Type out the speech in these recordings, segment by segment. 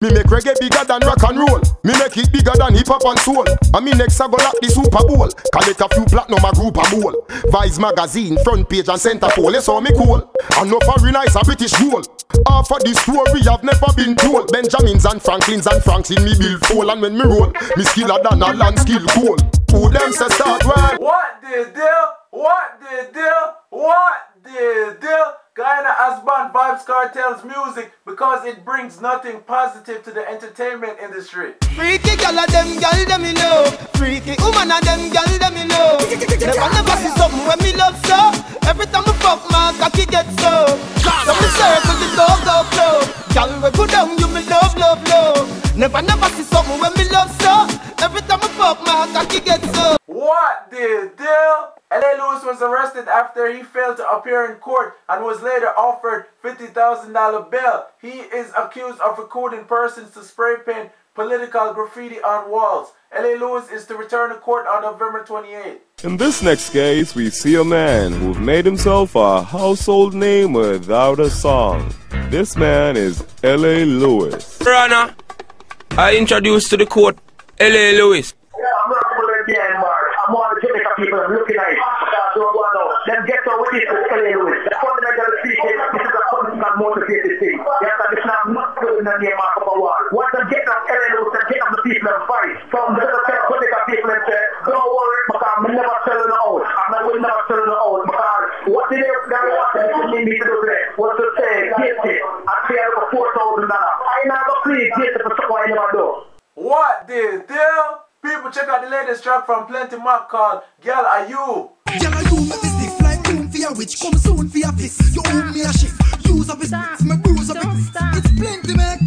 Me make reggae bigger than rock and roll. Me make it bigger than hip hop and soul. And me next I go lock the Super Bowl. Collect a few platinum a group a bowl. Vybz magazine, front page and center pole. That's how me cool. And no foreigner is a British goal. Half of the story have never been told. Benjamins and Franklins and Franklin me build full. And when me roll, me skiller than a land skill cool. Who them say start well? What the deal? What the deal? What the deal? Guyana has banned Vybz Kartel's music because it brings nothing positive to the entertainment industry. Freaky girl of them girl them me love. Freaky woman of them girl them me love. Never see something when me love so. Every time I fuck my cocky get so. So me circle the dog go flow. Girl we go down you me love love love. Never see something when me love so. Every time I fuck my cocky get so. What the deal? L.A. Lewis was arrested after he failed to appear in court and was later offered $50,000 bail. He is accused of recruiting persons to spray paint political graffiti on walls. L.A. Lewis is to return to court on November 28th. In this next case, we see a man who's made himself a household name without a song. This man is L.A. Lewis. Your Honor, I introduce to the court L.A. Lewis. I'm one of the Jamaican people looking at it. Them get on with this L.A. Lewis. The fundamental speaking, this is a constant motivated thing. You have to understand, I'm not putting the name mark up a wall. Once I get up L.A. Lewis, I get up the people and fight. Some of the political people and say, don't worry, because I'm never selling it out. I will never sell it out because what did they want me to do today was to say, get it. I pay over $4,000. I never plead get it for something I never do. What the deal? People, check out the latest track from Plente Maq called Girl Are You. Girl Are You, make me stiff like Lutan Fyah, which come soon for your piss. You owe me a shift, use up his sticks, my bruise up his sticks. It's Plente Maq.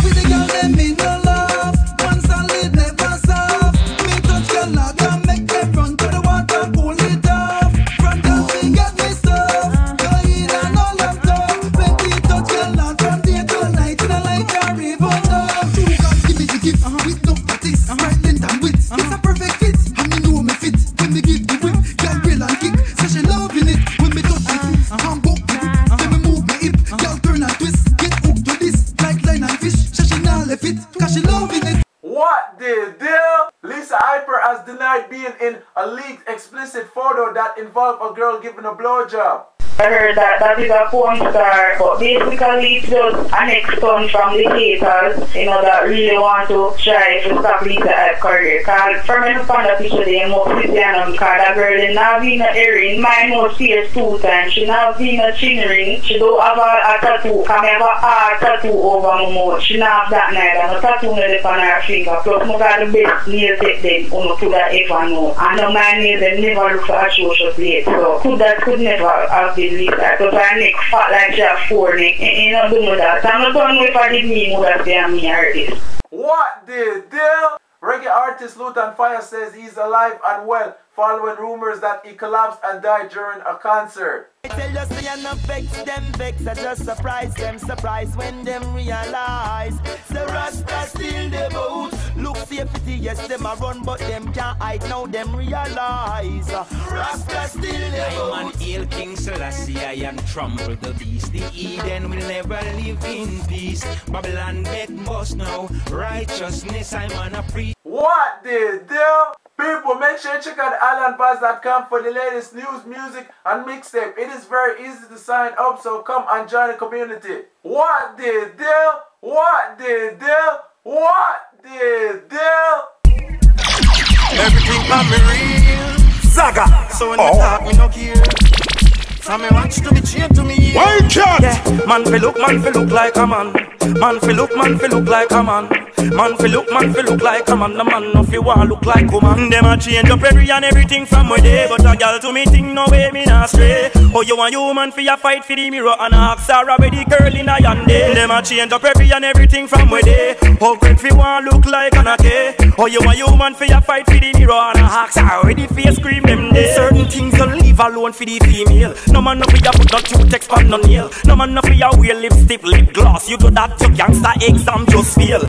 With the girl let me no love, one solid never soft. Me touch your love, can make them run to the water, pull it off. Front and me get me stuff, go in and all of tough. When we touch your love, from day to night, in a light a river love. True God give me the gift, with no artiste. Right length and width, it's a perfect fit. And me know me fit, when me give the whip. Girl grill and kick, say she loving it. When me touch it, I'm buck the grip. Then me move me hip, girl turn and twist. Get hooked to this, like line and fish. Say she not left it, cause she loving it. What the deal? Lisa Hyper has denied being in a leaked explicit photo that involved a girl giving a blowjob. I heard that is a porn star, but basically it's just an ex-con from the haters, that really want to try to stop Lisa Hype career. Because from when I found that picture, they must sit down because that girl did not have a earring. Mine was pierced 2 times. She not have a chin ring. She don't have a tattoo. Can I have a tattoo over my mouth? She not have that neither. No tattoo on her finger. Plus, I got the best nail tech them to that ever know. And my nails them never look for atrocious late. So could never have been Lisa, because her neck fat like she have 4 neck. You know, do that. I'm not done with I did me, would have been me artist. What the deal? Reggae artist Lutan Fyah says he's alive and well following rumors that he collapsed and died during a concert. I tell you, say I no vex them vex, I just surprise when them realize. The Rasta still the boat. Look safety, yes, them a run, but them can't hide now, them realize. Rasta still the boat. I'm an ill King Selassie, I am trample the beast. The Eden will never live in peace. Babylon bed must know righteousness, I'm on a preach. What the deal? People, make sure you check out islandbuzz.com for the latest news, music, and mixtape. It is very easy to sign up, so come and join the community. What the deal? What the deal? What the deal? Everything from me real Zaga. So when you talk, me no care. From me watch to me chain to me. Wild cat! Yeah, man fi look like a man. Man fi look like a man. Man fi look like a man. The man no fi want look like a man. Them a change up every and everything from where they. But a girl to me think no way me not stray. Oh, you want you man fi a fight for the mirror and ask her where the girl in a yonder. Them a change up every and everything from where they. Oh, great fi want look like an ake. Oh, you want you man fi a fight for the mirror and ask her where the face cream them there. Certain things you leave alone for the female. No man no fi a put no toothpicks on no nail. No man no fi a wear lipstick, lip gloss. You do that to gangster exam just fail.